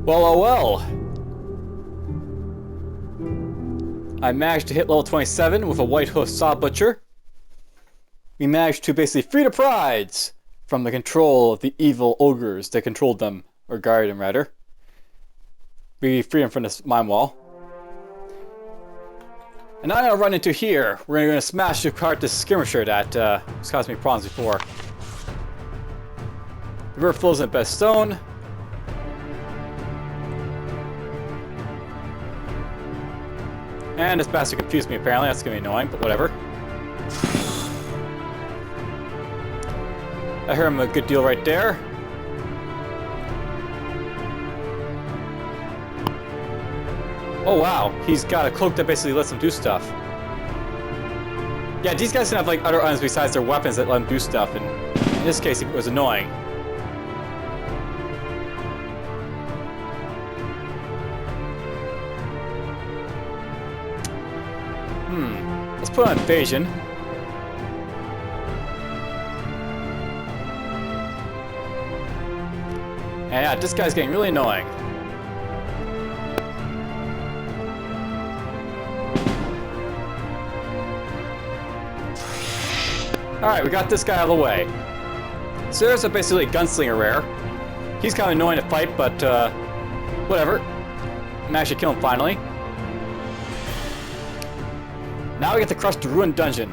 Well, oh well. I managed to hit level 27 with a White Hoof Saw Butcher. We managed to basically free the prides from the control of the evil ogres that controlled them, or guarded them rather. We freed them from this mine wall. And now I'm gonna run into here. We're gonna smash apart this skirmisher that has caused me problems before. The river flows in best stone. And this bastard confused me apparently, that's gonna be annoying, but whatever. I heard him a good deal right there. Oh wow, he's got a cloak that basically lets him do stuff. Yeah, these guys can have like other items besides their weapons that let them do stuff, and in this case it was annoying. Let's put on Invasion. And yeah, this guy's getting really annoying. Alright, we got this guy out of the way. So there's a basically gunslinger rare. He's kind of annoying to fight, but whatever. Managed to kill him finally. Now we get to crush the ruined dungeon.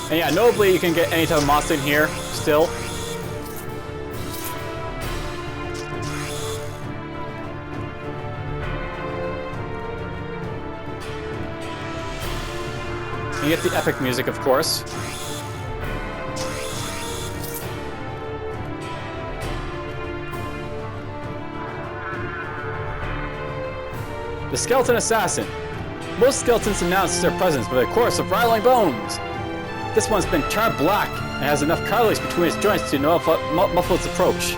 And yeah, notably you can get any type of monster in here, still. You get the epic music, of course. The Skeleton Assassin. Most skeletons announce their presence with a chorus of rattling bones. This one's been charred black and has enough cartilage between its joints to muffle its approach.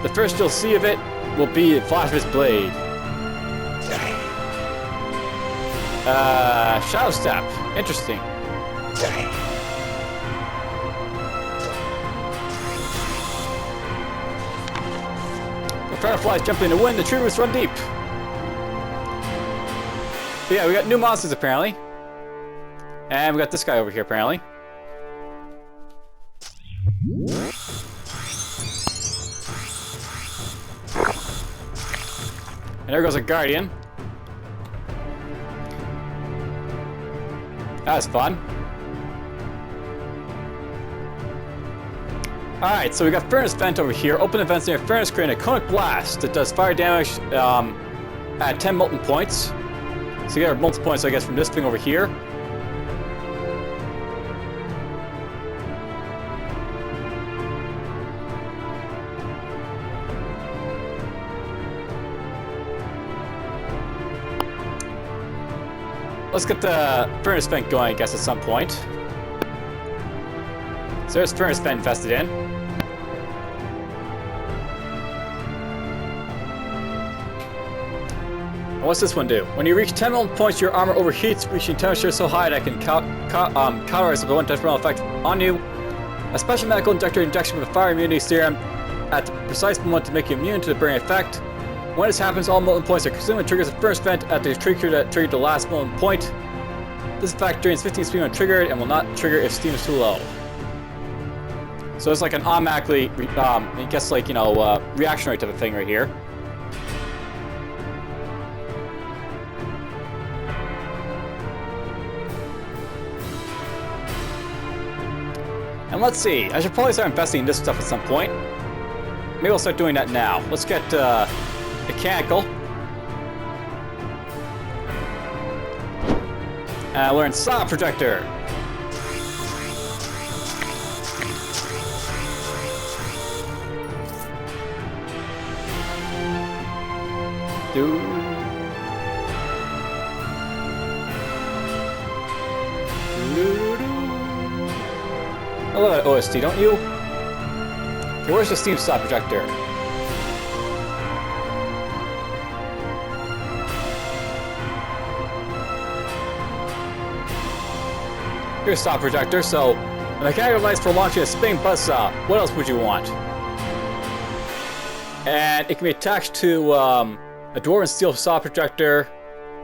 The first you'll see of it will be the flash of its blade. Shadow Step. Interesting. The fireflies jump in the wind, the tree roots run deep. But yeah, we got new monsters apparently. And we got this guy over here apparently. And there goes a guardian. That was fun. Alright, so we got Furnace Vent over here. Open events near Furnace create a conic blast that does fire damage at 10 molten points. So we get our molten points, I guess, from this thing over here. Let's get the Furnace Vent going, I guess, at some point. So there's Furnace Vent invested in. And what's this one do? When you reach 10 molten points, your armor overheats, reaching temperature so high that it can cauterize the one detrimental effect on you. A special medical injection with a fire immunity serum at the precise moment to make you immune to the burning effect. When this happens, all molten points are consumed and triggers a Furnace Vent at the trigger that triggered the last molten point. This effect drains 15 steam when triggered and will not trigger if steam is too low. So it's like an automatically, I guess like, you know, reactionary type of thing right here. And let's see, I should probably start investing in this stuff at some point. Maybe I'll start doing that now. Let's get mechanical. And I learned Saw Projector. I love that OST, don't you? Okay, where's the Steam Saw Projector? Here's Saw Projector, so A mechanical device for launching a spinning buzzsaw. What else would you want? And it can be attached to a dwarven steel saw projector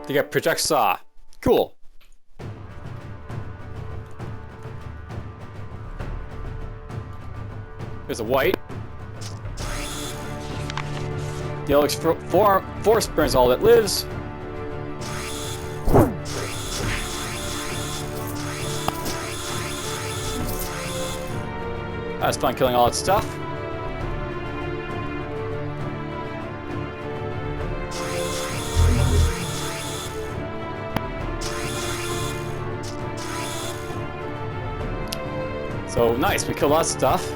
to get project saw. Cool. There's a white. Yellow force burns all that lives. That's fun killing all that stuff. So nice, we killed lots of stuff.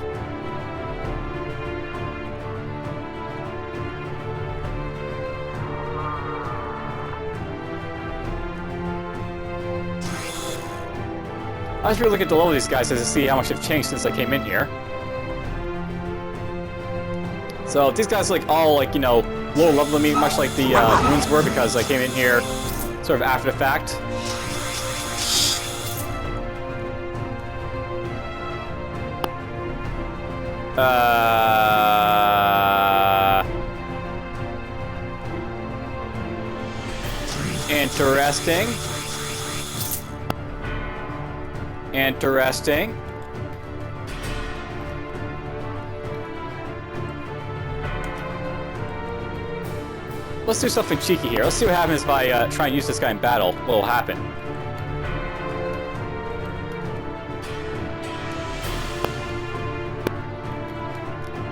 I was really looking at the level of these guys to see how much they've changed since I came in here. So these guys are like all like, you know, lower level than me, much like the runes were, because I came in here sort of after the fact. Interesting. Interesting. Let's do something cheeky here. Let's see what happens if I try and use this guy in battle. What will happen?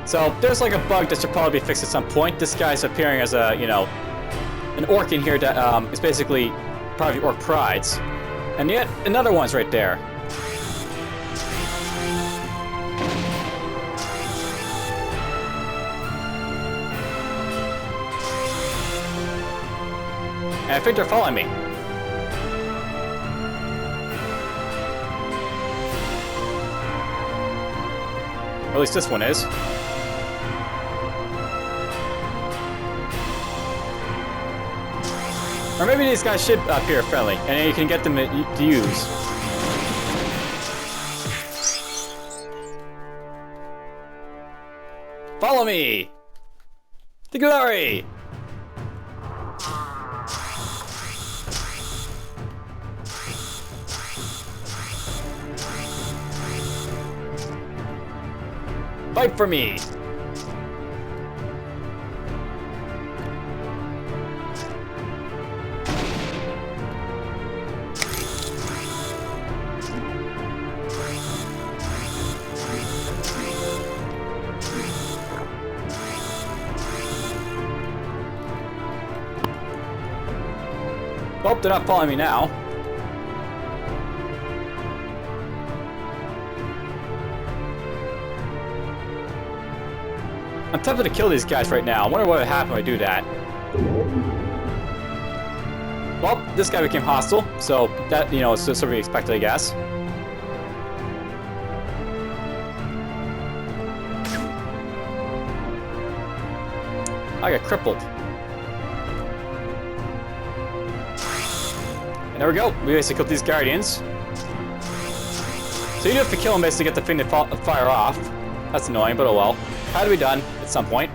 So there's like a bug that should probably be fixed at some point. This guy's appearing as a, you know, an orc in here that is basically part of the orc prides. And yet another one's right there. And I think they're following me. Or at least this one is. Or maybe these guys should appear friendly, and then you can get them to use. Follow me! To glory! Fight for me! Well, they're not following me now. I'm tempted to kill these guys right now. I wonder what would happen if I do that. Well, this guy became hostile, so that, you know, is sort of expected, I guess. I got crippled. And there we go. We basically killed these guardians. So you do have to kill them basically to get the thing to fire off. That's annoying, but oh well. Had to be done at some point.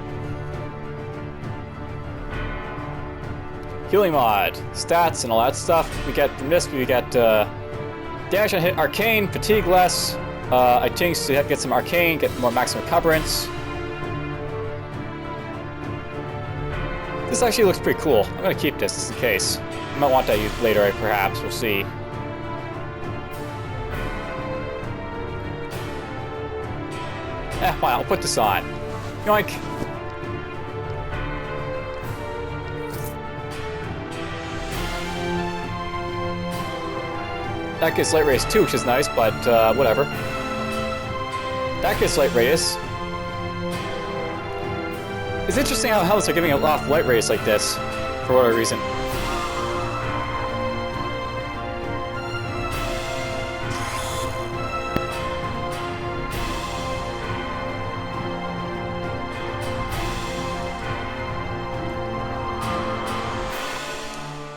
Healing mod, stats, and all that stuff. We get from this. We get damage on hit, arcane, fatigue less. I think so you have to get some arcane, get more maximum coverance. This actually looks pretty cool. I'm gonna keep this just in case. I might want that used later, perhaps. We'll see. Well, I'll put this on. Yoink! That gets light radius too, which is nice, but whatever. That gets light radius. It's interesting how helmets are giving off light radius like this, for whatever reason.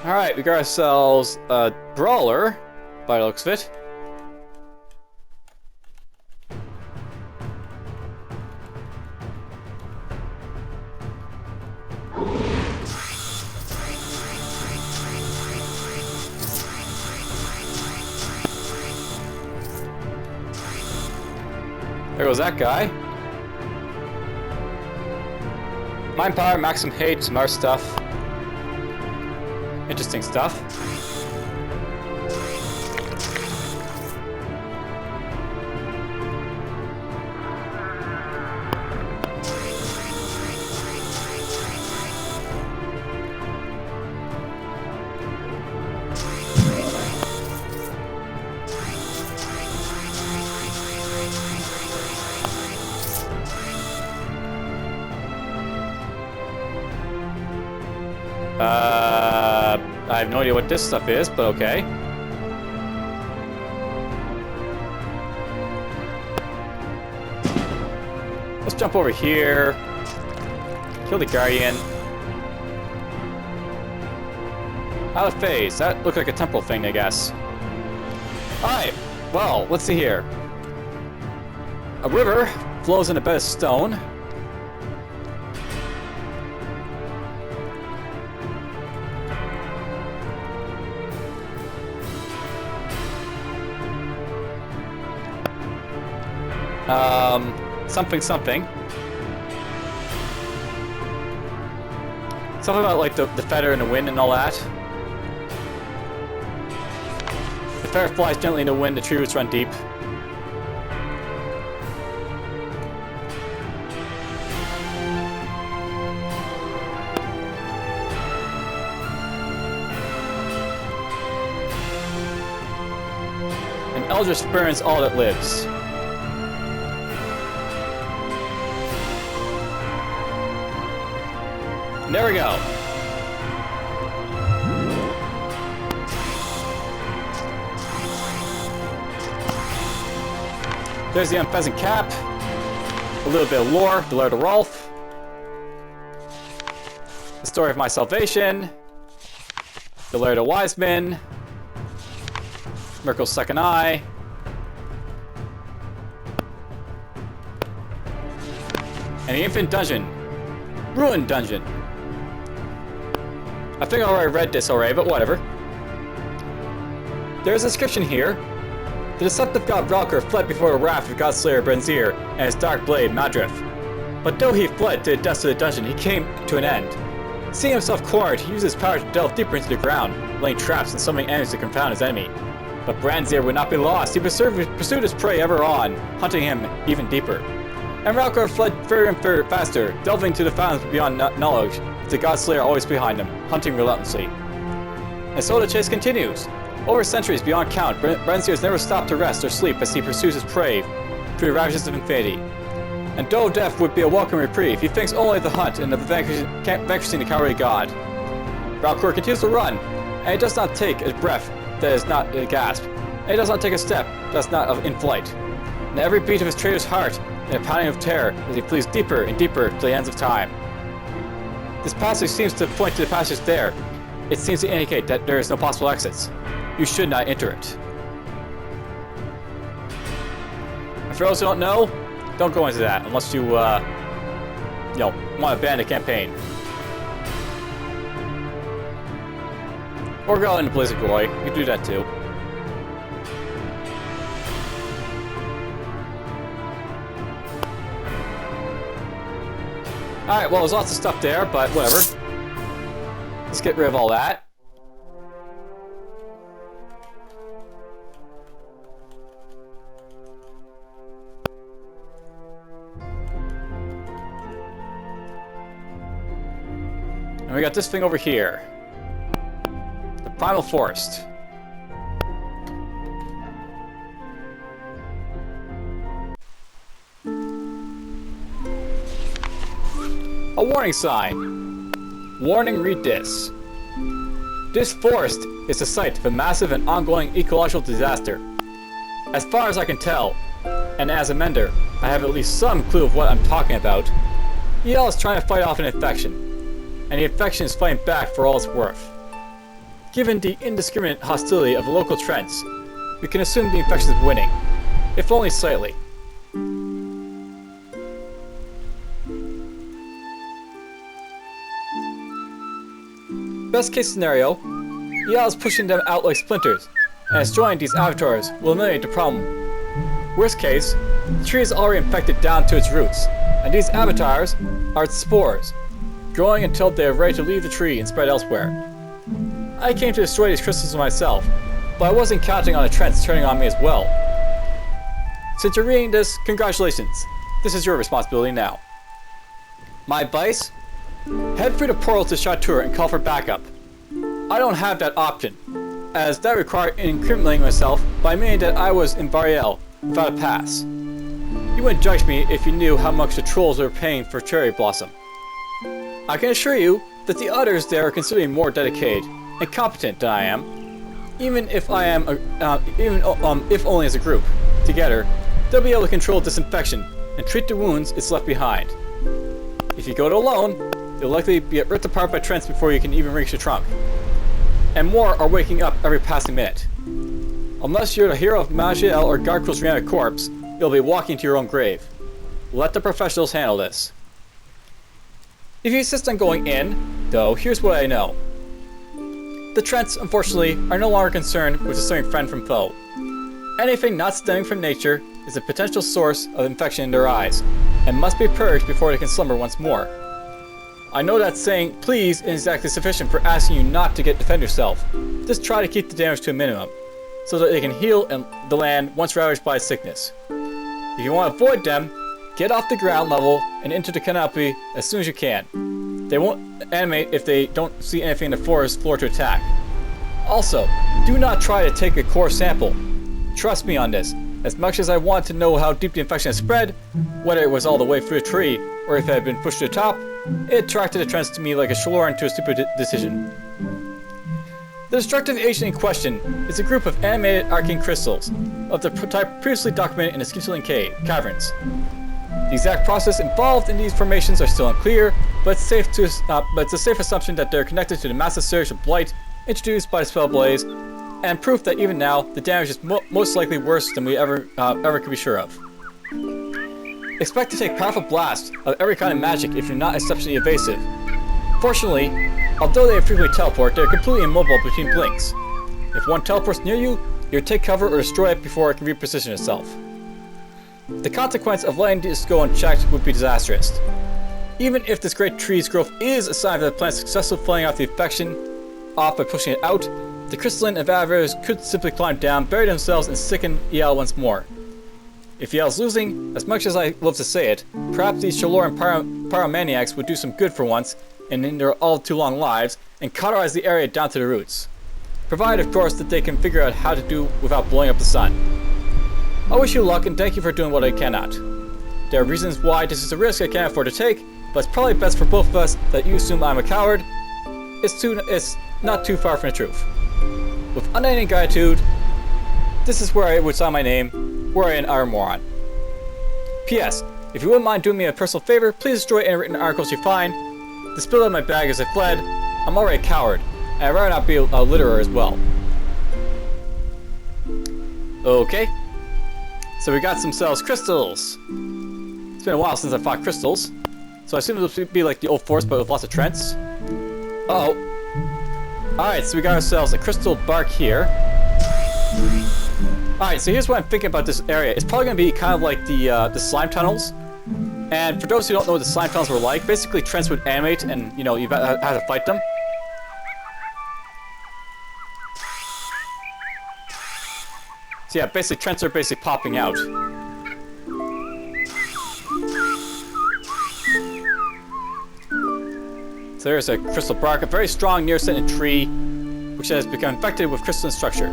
Alright, we got ourselves a brawler, by the looks of it. There goes that guy. Mind power, maximum hate, some other stuff. Interesting stuff. I have no idea what this stuff is, but okay. Let's jump over here. Kill the Guardian. Out of phase. That looked like a temporal thing, I guess. Alright, well, let's see here. A river flows in a bed of stone. Something. Something about like the feather and the wind and all that. The feather flies gently in the wind, the tree roots run deep. An elder spurns all that lives. There we go. There's the unpheasant cap. A little bit of lore, the Lord of Rolf. The story of my salvation. The Laird of Wiseman. Mirkel's second eye. And the infinite dungeon. Ruined dungeon. I think I already read this already, but whatever. There's a description here. The deceptive god Valkyr fled before the wrath of Godslayer Brenzir and his dark blade Madrith. But though he fled to the depths of the dungeon, he came to an end. Seeing himself cornered, he used his power to delve deeper into the ground, laying traps and summoning enemies to confound his enemy. But Brenzir would not be lost. He pursued his prey ever on, hunting him even deeper. And Valkyr fled further and further faster, delving to the fountains beyond knowledge, with the Godslayer always behind him, hunting relentlessly. And so the chase continues. Over centuries beyond count, Brenzir has never stopped to rest or sleep as he pursues his prey through the ravages of infinity. And though death would be a welcome reprieve, he thinks only of the hunt and of vanquishing the cowardly god. Valkyr continues to run, and he does not take a breath that is not a gasp, and he does not take a step that is not in flight. And every beat of his traitor's heart and a pounding of terror as he flees deeper and deeper to the ends of time. This passage seems to point to the passage there. It seems to indicate that there is no possible exits. You should not enter it. And for those who don't know, don't go into that unless you, want to ban the campaign. Or go into Blizzard Glory. You can do that too. Alright, well, there's lots of stuff there, but whatever. Let's get rid of all that. And we got this thing over here. The Primal Forest. A warning sign. Warning, read this. This forest is the site of a massive and ongoing ecological disaster. As far as I can tell, and as a mender, I have at least some clue of what I'm talking about. Maj'Eyal is trying to fight off an infection, and the infection is fighting back for all it's worth. Given the indiscriminate hostility of the local trends, we can assume the infection is winning, if only slightly. Best case scenario, Maj'Eyal is pushing them out like splinters, and destroying these avatars will eliminate the problem. Worst case, the tree is already infected down to its roots, and these avatars are its spores, growing until they are ready to leave the tree and spread elsewhere. I came to destroy these crystals myself, but I wasn't counting on the trends turning on me as well. Since you're reading this, congratulations. This is your responsibility now. My advice? Head through the portal to Chateau and call for backup. I don't have that option, as that required incriminating myself by admitting that I was in Maj'Eyal without a pass. You wouldn't judge me if you knew how much the trolls were paying for Cherry Blossom. I can assure you that the others there are considerably more dedicated and competent than I am, even if only as a group. Together, they'll be able to control disinfection and treat the wounds it's left behind. If you go it alone, you'll likely be ripped apart by trends before you can even reach the trunk. And more are waking up every passing minute. Unless you're the hero of Maj'Eyal or Gargoyle's reanimated corpse, you'll be walking to your own grave. Let the professionals handle this. If you insist on going in, though, here's what I know. The Trents, unfortunately, are no longer concerned with discerning friend from foe. Anything not stemming from nature is a potential source of infection in their eyes, and must be purged before they can slumber once more. I know that saying please isn't exactly sufficient for asking you not to defend yourself. Just try to keep the damage to a minimum, so that they can heal the land once ravaged by sickness. If you want to avoid them, get off the ground level and into the canopy as soon as you can. They won't animate if they don't see anything in the forest floor to attack. Also, do not try to take a core sample. Trust me on this. As much as I want to know how deep the infection has spread, whether it was all the way through the tree or if it had been pushed to the top, it attracted the trends to me like a Thaloran to a stupid decision. The destructive agent in question is a group of animated arcane crystals of the type previously documented in the Scintillant caverns. The exact process involved in these formations are still unclear, but it's a safe assumption that they're connected to the massive surge of blight introduced by the spell blaze, and proof that even now the damage is most likely worse than we ever could be sure of. Expect to take powerful blasts of every kind of magic if you're not exceptionally evasive. Fortunately, although they frequently teleport, they're completely immobile between blinks. If one teleports near you, you'll take cover or destroy it before it can reposition itself. The consequence of letting this go unchecked would be disastrous. Even if this great tree's growth is a sign that the plant's successful fighting off the infection off by pushing it out, the crystalline evaporators could simply climb down, bury themselves, and sicken Maj'Eyal once more. If Maj'Eyal's losing, as much as I love to say it, perhaps these Thaloran pyromaniacs would do some good for once, and in their all too long lives, and cauterize the area down to the roots. Provided, of course, that they can figure out how to do without blowing up the sun. I wish you luck and thank you for doing what I cannot. There are reasons why this is a risk I can't afford to take, but it's probably best for both of us that you assume I'm a coward. It's not too far from the truth. With unending gratitude, this is where I would sign my name, Warrior and Moron. P.S. If you wouldn't mind doing me a personal favor, please destroy any written articles you find. They spilled out of my bag as I fled. I'm already a coward, and I'd rather not be a litterer as well. Okay. So we got themselves crystals. It's been a while since I fought crystals, so I assume this would be like the old forest but with lots of Trents. Uh-oh. Alright, so we got ourselves a crystal bark here. Alright, so here's what I'm thinking about this area. It's probably going to be kind of like the slime tunnels. And for those who don't know what the slime tunnels were like, basically Trents would animate and, you know, you have to fight them. So yeah, basically Trents are basically popping out. So there's a crystal bark, a very strong near-sentient tree, which has become infected with crystalline structure.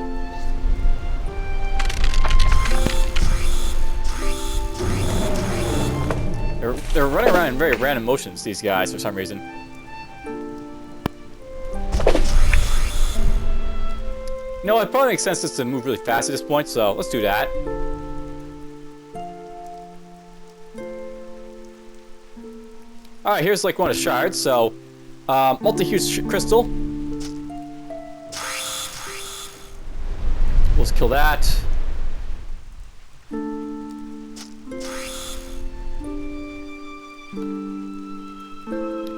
They're running around in very random motions, these guys, for some reason. You know, it probably makes sense just to move really fast at this point, so let's do that. Alright, here's like one of the shards, so multi-hued crystal. Let's kill that.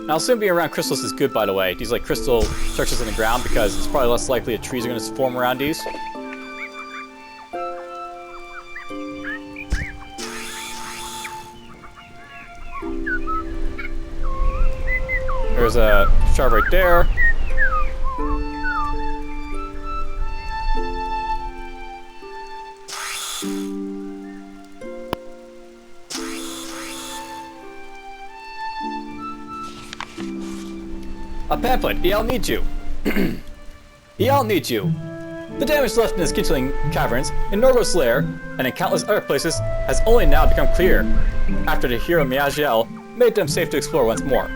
Now, assuming being around crystals is good, by the way. These like crystal structures in the ground, because it's probably less likely that trees are going to form around these. There's a shard right there. A pamphlet. Maj'Eyal needs you. Maj'Eyal needs you. The damage left in the Skintling Caverns, in Norgo's lair, and in countless other places has only now become clear, after the hero Maj'Eyal made them safe to explore once more.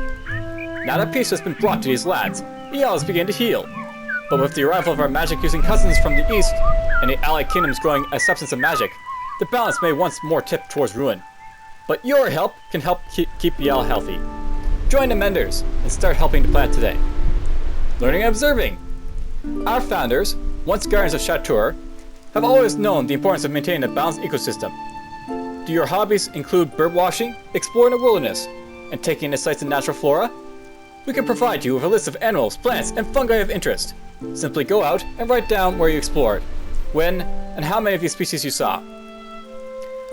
Now that peace has been brought to these lands, Maj'Eyal is beginning to heal. But with the arrival of our magic-using cousins from the east, and the allied kingdoms growing acceptance of magic, the balance may once more tip towards ruin. But your help can help keep Maj'Eyal healthy. Join the Embers and start helping the planet today. Learning and observing. Our founders, once guardians of Chateau, have always known the importance of maintaining a balanced ecosystem. Do your hobbies include birdwatching, exploring the wilderness, and taking in the sights of natural flora? We can provide you with a list of animals, plants, and fungi of interest. Simply go out and write down where you explored, when, and how many of these species you saw.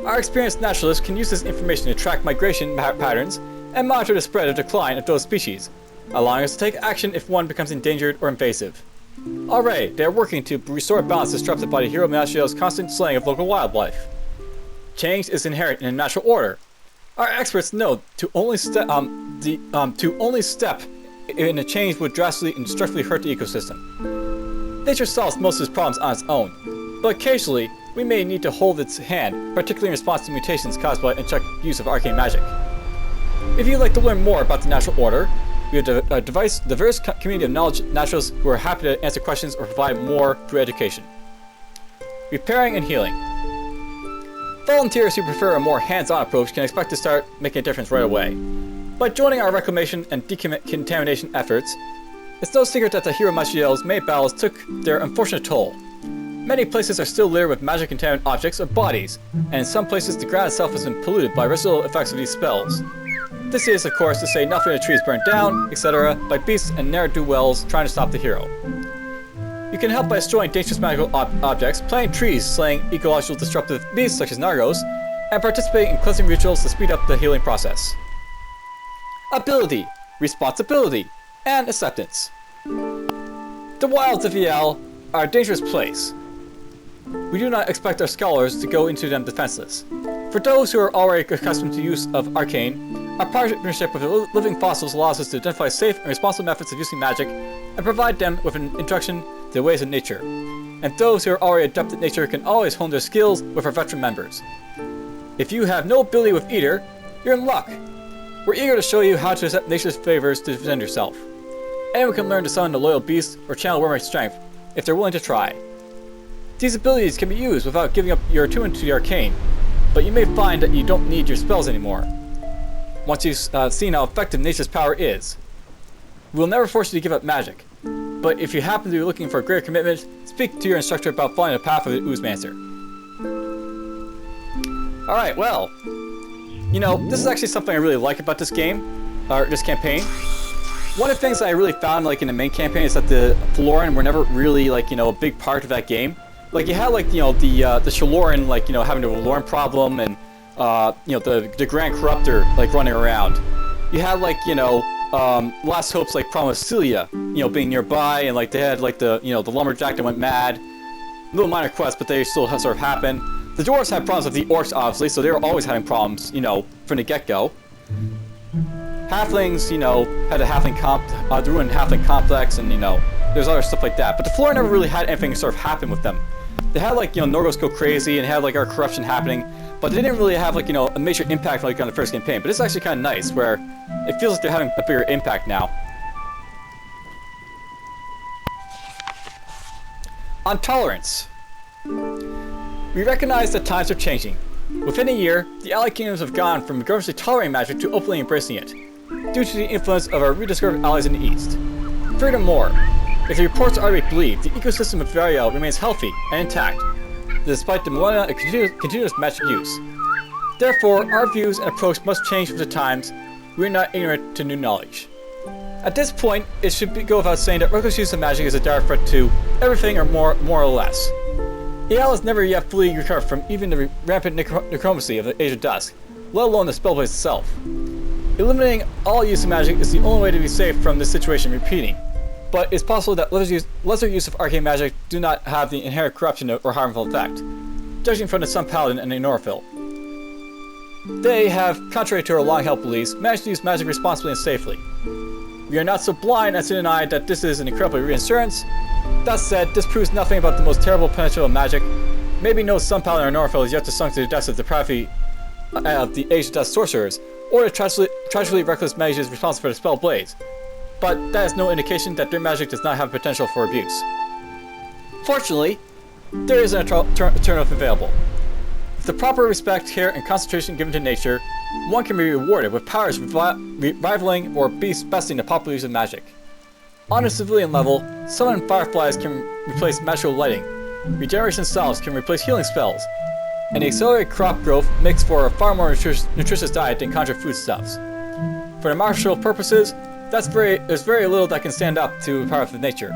Our experienced naturalists can use this information to track migration patterns and monitor the spread or decline of those species, allowing us to take action if one becomes endangered or invasive. Already, they are working to restore balance disrupted by the hero Maj'Eyal's constant slaying of local wildlife. Change is inherent in a natural order. Our experts know to only step in a change would drastically and destructively hurt the ecosystem. Nature solves most of its problems on its own, but occasionally we may need to hold its hand, particularly in response to mutations caused by unchecked use of arcane magic. If you'd like to learn more about the natural order, we have a diverse community of knowledge naturalists who are happy to answer questions or provide more through education. Repairing and healing. Volunteers who prefer a more hands-on approach can expect to start making a difference right away. By joining our reclamation and decontamination efforts, it's no secret that the hero Maj'Eyal's main battles took their unfortunate toll. Many places are still littered with magic-contaminated objects or bodies, and in some places the ground itself has been polluted by residual effects of these spells. This is, of course, to say nothing of the trees burned down, etc., by beasts and ne'er-do-wells trying to stop the hero. You can help by destroying dangerous magical objects, planting trees, slaying ecological disruptive beasts such as Nargos, and participating in cleansing rituals to speed up the healing process. Ability, responsibility, and acceptance. The wilds of Maj'Eyal are a dangerous place. We do not expect our scholars to go into them defenseless. For those who are already accustomed to use of Arcane, our partnership with the living fossils allows us to identify safe and responsible methods of using magic and provide them with an introduction to the ways of nature. And those who are already adept at nature can always hone their skills with our veteran members. If you have no ability with either, you're in luck. We're eager to show you how to accept nature's favors to defend yourself. Anyone can learn to summon a loyal beast or channel Wormite strength if they're willing to try. These abilities can be used without giving up your attunement to the arcane, but you may find that you don't need your spells anymore. Once you've seen how effective nature's power is. We will never force you to give up magic, but if you happen to be looking for a greater commitment, speak to your instructor about following the path of the Oozemancer. Alright, well, you know, this is actually something I really like about this game, or this campaign. One of the things that I really found, like, in the main campaign is that the Thaloran were never really, like, you know, a big part of that game. Like, you had, like, you know, the Thaloran, like, you know, having a Thaloran problem, and you know, the Grand Corruptor, like, running around. You had, like, you know, Last Hope's, like, Primal Forest, you know, being nearby, and, like, they had, like, the, you know, the Lumberjack that went mad. Little minor quests, but they still sort of happen. The Dwarves had problems with the Orcs, obviously, so they were always having problems, you know, from the get-go. Halflings, you know, had a Halfling the ruined Halfling complex, and, you know, there's other stuff like that. But the Floor never really had anything sort of happen with them. They had, like, you know, Norgos go crazy and had, like, our corruption happening, but they didn't really have, like, you know, a major impact, like, on the first campaign. But it's actually kind of nice, where it feels like they're having a bigger impact now. On tolerance. We recognize that times are changing. Within a year, the Allied Kingdoms have gone from vigorously tolerating magic to openly embracing it, due to the influence of our rediscovered allies in the East. Furthermore, if the reports are to be believed, the ecosystem of Maj'Eyal remains healthy and intact, despite the millennia of continuous magic use. Therefore, our views and approach must change with the times. We are not ignorant to new knowledge. At this point, it should go without saying that reckless use of magic is a dire threat to everything or more or less. Maj'Eyal has never yet fully recovered from even the rampant necromancy of the Age of Dusk, let alone the spellblaze itself. Eliminating all use of magic is the only way to be safe from this situation repeating, but it's possible that lesser use of arcane magic do not have the inherent corruption or harmful effect, judging from the Sun Paladin and the Norfil. They have, contrary to our long-held beliefs, managed to use magic responsibly and safely. We are not so blind as to deny that this is an incredible reassurance. That said, this proves nothing about the most terrible potential of magic. Maybe no Sun Paladin or Norfil is yet to sunk to the depths of depravity of the Age of Death sorcerers, or the tragically reckless mages responsible for the spell blades, but that is no indication that their magic does not have potential for abuse. Fortunately, there is an alternative available. With the proper respect, care, and concentration given to nature, one can be rewarded with powers rivaling or besting the popular use of magic. On a civilian level, summoning fireflies can replace magical lighting, regeneration salves can replace healing spells, and the accelerated crop growth makes for a far more nutritious diet than conjured foodstuffs. For the martial purposes, there's very little that can stand up to the power of nature.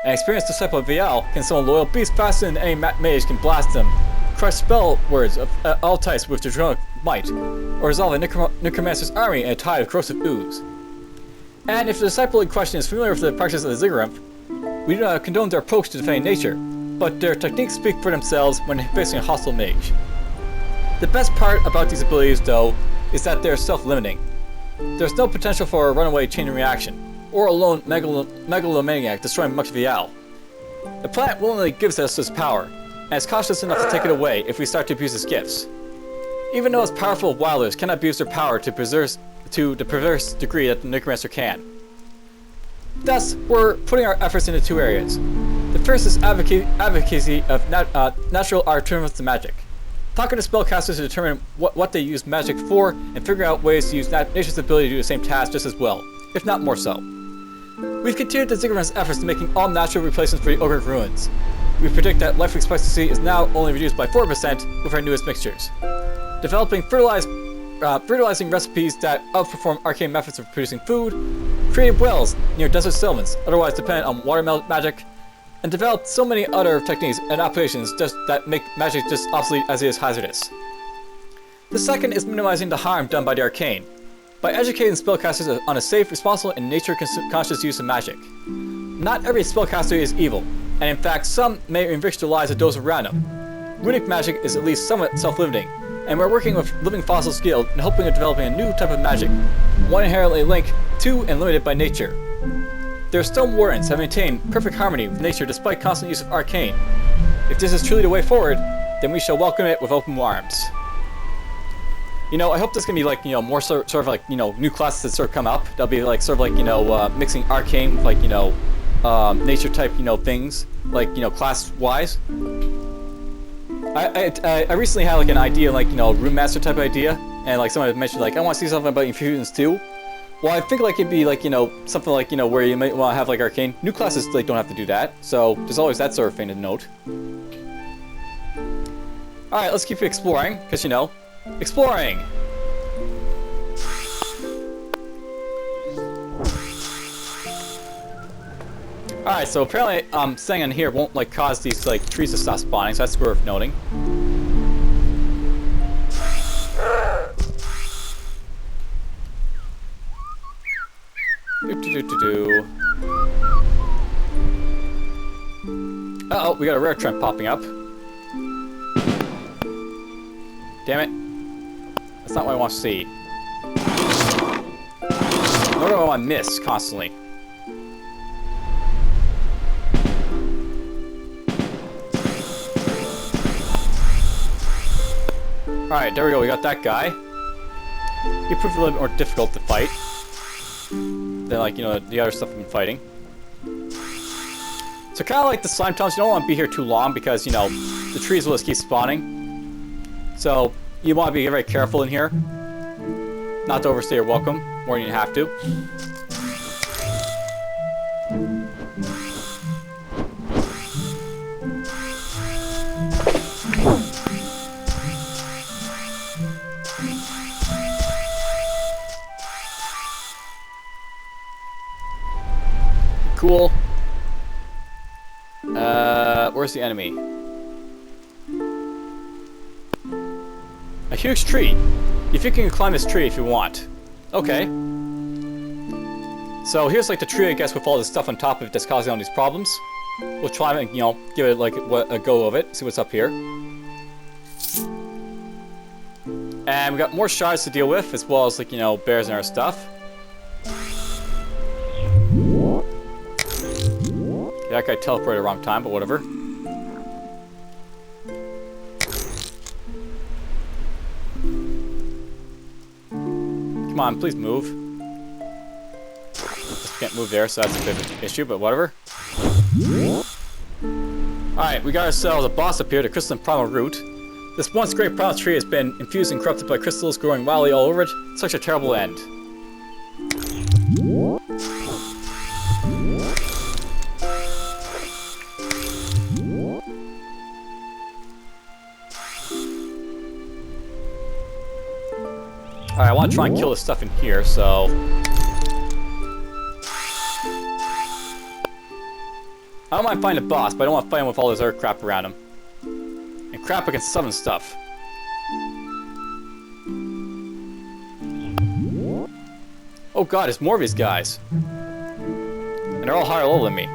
An experienced disciple of Maj'Eyal can summon loyal beasts faster than any mage can blast them, crush spell words of all types with draconic might, or resolve a necromancer's army in a tide of corrosive ooze. And if the disciple in question is familiar with the practice of the Zigguramp, we do not condone their approach to defending nature, but their techniques speak for themselves when facing a hostile mage. The best part about these abilities, though, is that they are self-limiting. There's no potential for a runaway chain reaction, or a lone megalomaniac destroying much of Maj'Eyal. The planet willingly gives us this power, and is cautious enough to take it away if we start to abuse its gifts. Even those powerful wilders cannot abuse their power to the perverse degree that the Necromancer can. Thus, we're putting our efforts into two areas. The first is advocacy of natural alternatives to magic. Talking to spellcasters to determine what they use magic for, and figure out ways to use nature's ability to do the same task just as well, if not more so. We've continued the Zigguram's efforts to making all natural replacements for the Ogre ruins. We predict that life expectancy is now only reduced by 4% with our newest mixtures. Developing fertilizing recipes that outperform arcane methods of producing food, created wells near desert settlements, otherwise dependent on water magic, and developed so many other techniques and operations that make magic just obsolete as it is hazardous. The second is minimizing the harm done by the arcane, by educating spellcasters on a safe, responsible, and nature-conscious use of magic. Not every spellcaster is evil, and in fact some may enrich the lives of those around them. Runic magic is at least somewhat self-limiting, and we're working with Living Fossils Guild and hoping of developing a new type of magic, one inherently linked to and limited by nature. Their stone wardens have maintained perfect harmony with nature despite constant use of arcane. If this is truly the way forward, then we shall welcome it with open arms. You know, I hope this can be like, you know, more sort of like, you know, new classes that sort of come up. They'll be like sort of like, you know, mixing arcane with like, you know, nature type, you know, things, like, you know, class-wise. I recently had like an idea, like, you know, Rune Master type idea, and like someone had mentioned like, I want to see something about infusions too. Well, I think like it'd be like, you know, something like, you know, where you might want to have like arcane. New classes like don't have to do that, so there's always that sort of thing to note. Alright, let's keep exploring, because, you know, exploring! Alright, so apparently staying in here won't like cause these like trees to stop spawning, so that's worth noting. Uh-oh, we got a rare trend popping up. Damn it. That's not what I want to see. Nor do I want to miss constantly. Alright, there we go, we got that guy. He proved a little bit more difficult to fight than, like, you know, the other stuff I've been fighting. So kind of like the slime tunnels, you don't want to be here too long because, you know, the trees will just keep spawning. So you want to be very careful in here. Not to overstay your welcome, more than you have to. Cool. Where's the enemy? A huge tree. If you can climb this tree if you want. Okay. So here's like the tree, I guess, with all this stuff on top of it that's causing all these problems. We'll try and, you know, give it like a go of it. See what's up here. And we got more shards to deal with, as well as, like, you know, bears and our stuff. Yeah, that guy teleported at the wrong time, but whatever. Come on, please move. Just can't move there, so that's a bit of an issue, but whatever. Alright, we got ourselves a boss up here, the crystalline primal root. This once great primal tree has been infused and corrupted by crystals growing wildly all over it. Such a terrible end. Alright, I want to try and kill this stuff in here, so... I don't mind fighting a boss, but I don't want to fight him with all this other crap around him. And crap against summon stuff. Oh god, there's more of these guys. And they're all higher level than me.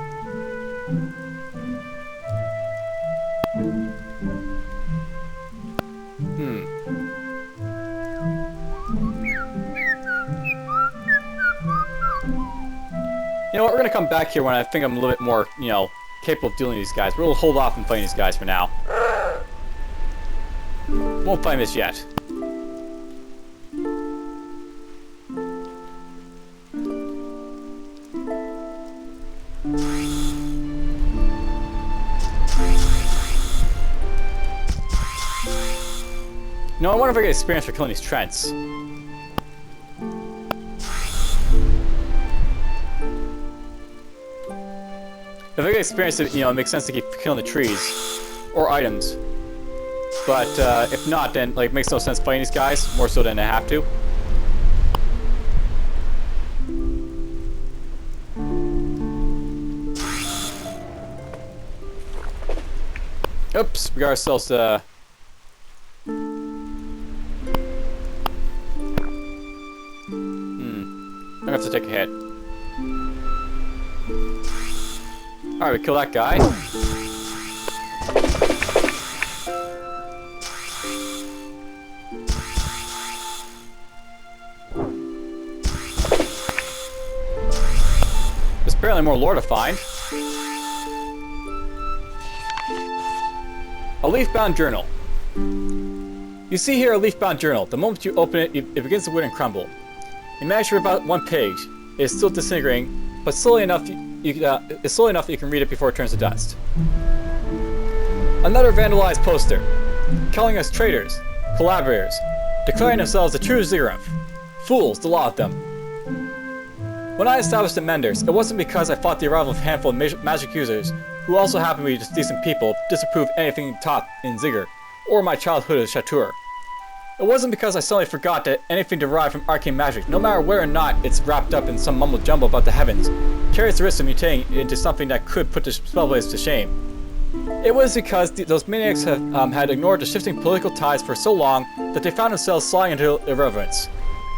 You know what, we're gonna come back here when I think I'm a little bit more, you know, capable of dealing with these guys. We'll hold off on fighting these guys for now. Won't fight this yet. No, I wonder if I get experience for killing these Trents. If I get experience, you know, it makes sense to keep killing the trees or items. But if not, then like it makes no sense fighting these guys more so than I have to. Oops, we got ourselves I'm gonna have to take a hit. Alright, we kill that guy. There's apparently more lore to find. A leaf-bound journal. You see here a leaf-bound journal. The moment you open it, it begins to wither and crumble. You manage to read about one page. It is still disintegrating, but slowly enough it's slowly enough that you can read it before it turns to dust. Another vandalized poster, calling us traitors, collaborators, declaring themselves the true Ziggurat. Fools, the lot of them. When I established the Embers, it wasn't because I fought the arrival of a handful of magic users, who also happened to be just decent people, disapprove anything taught in Ziggurat, or my childhood as Chatur. It wasn't because I suddenly forgot that anything derived from arcane magic, no matter where or not it's wrapped up in some mumble-jumble about the heavens, carries the risk of mutating into something that could put the Spellblades to shame. It was because those maniacs had ignored the shifting political tides for so long that they found themselves sliding into irrelevance.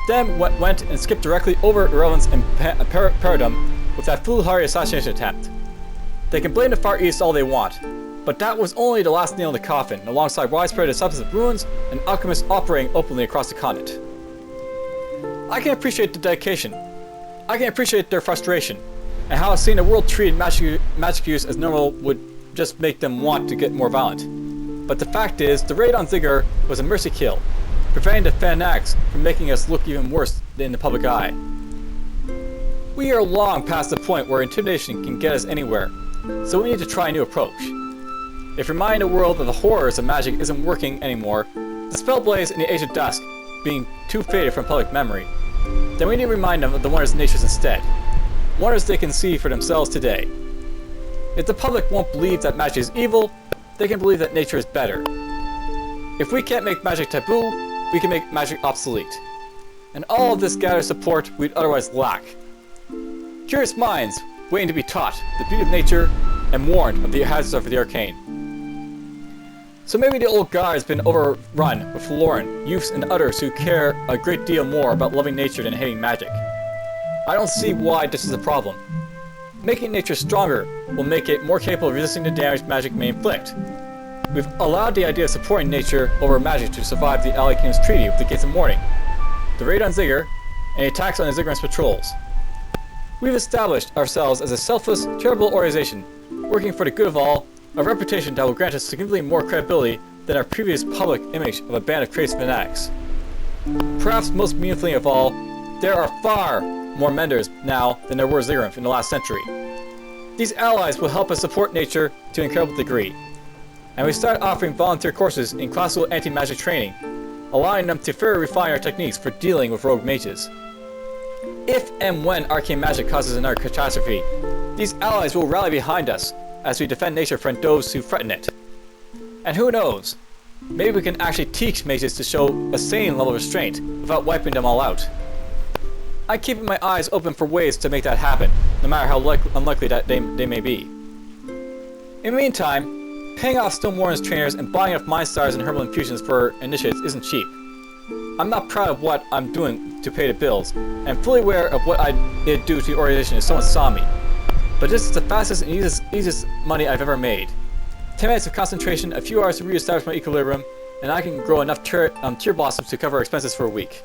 Then went and skipped directly over irrelevance and paradigm with that foolhardy assassination attempt. They can blame the Far East all they want, but that was only the last nail in the coffin, alongside widespread acceptance of ruins and alchemists operating openly across the continent. I can appreciate the dedication. I can appreciate their frustration, and how seeing the world treated magic use as normal would just make them want to get more violent. But the fact is, the raid on Ziggurat was a mercy kill, preventing the fanatics from making us look even worse in the public eye. We are long past the point where intimidation can get us anywhere, so we need to try a new approach. If reminding the world of the horrors of magic isn't working anymore, the Spellblades in the Age of Dusk being too faded from public memory, then we need to remind them of the wonders of nature instead. Wonders they can see for themselves today. If the public won't believe that magic is evil, they can believe that nature is better. If we can't make magic taboo, we can make magic obsolete. And all of this gathers support we'd otherwise lack. Curious minds waiting to be taught the beauty of nature and warned of the hazards of the arcane. So maybe the old guard has been overrun with Thaloran, youths and others who care a great deal more about loving nature than hating magic. I don't see why this is a problem. Making nature stronger will make it more capable of resisting the damage magic may inflict. We've allowed the idea of supporting nature over magic to survive the Allied Kingdom's treaty with the Gates of Mourning, the raid on Ziggurar, and the attacks on the Zigguran's patrols. We've established ourselves as a selfless, charitable organization, working for the good of all, a reputation that will grant us significantly more credibility than our previous public image of a band of crazy fanatics. Perhaps most meaningfully of all, there are far more menders now than there were Zigguran in the last century. These allies will help us support nature to an incredible degree, and we started offering volunteer courses in classical anti-magic training, allowing them to further refine our techniques for dealing with rogue mages. If and when arcane magic causes another catastrophe, these allies will rally behind us as we defend nature from those who threaten it. And who knows, maybe we can actually teach mages to show a sane level of restraint without wiping them all out. I'm keeping my eyes open for ways to make that happen, no matter how unlikely that they may be. In the meantime, paying off Stonewarren's trainers and buying up Mind Stars and Herbal Infusions for initiates isn't cheap. I'm not proud of what I'm doing to pay the bills, and fully aware of what I'd do to the organization if someone saw me. But this is the fastest and easiest money I've ever made. 10 minutes of concentration, a few hours to re-establish my equilibrium, and I can grow enough tier blossoms to cover expenses for a week.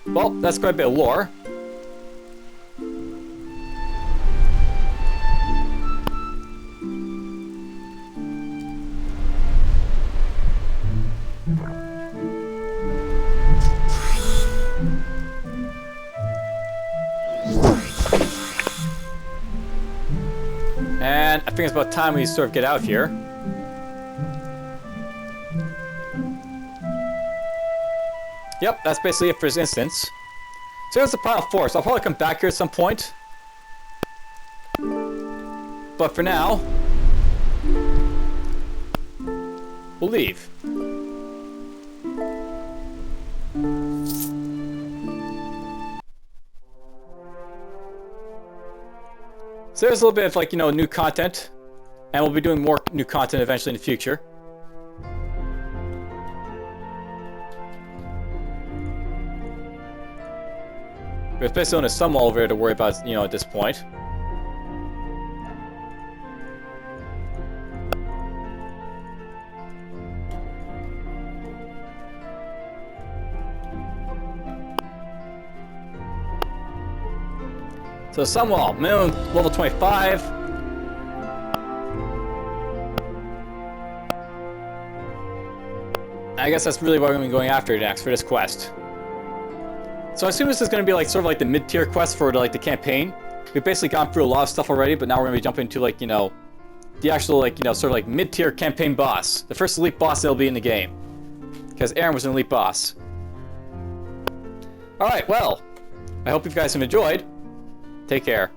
Well, that's quite a bit of lore. And I think it's about time we sort of get out here. Yep, that's basically it for this instance. So here's the Primal Forest. I'll probably come back here at some point. But for now, we'll leave. So there's a little bit of, like, you know, new content. And we'll be doing more new content eventually in the future. There's basically only some over there to worry about, you know, at this point. So Sunwall, minimum level 25. I guess that's really what we're going to be going after next for this quest. So I assume this is going to be like sort of like the mid-tier quest for like the campaign. We've basically gone through a lot of stuff already, but now we're going to be jumping into, like, you know, the actual, like, you know, sort of like mid-tier campaign boss. The first elite boss that'll be in the game. Because Aaron was an elite boss. Alright, well, I hope you guys have enjoyed. Take care.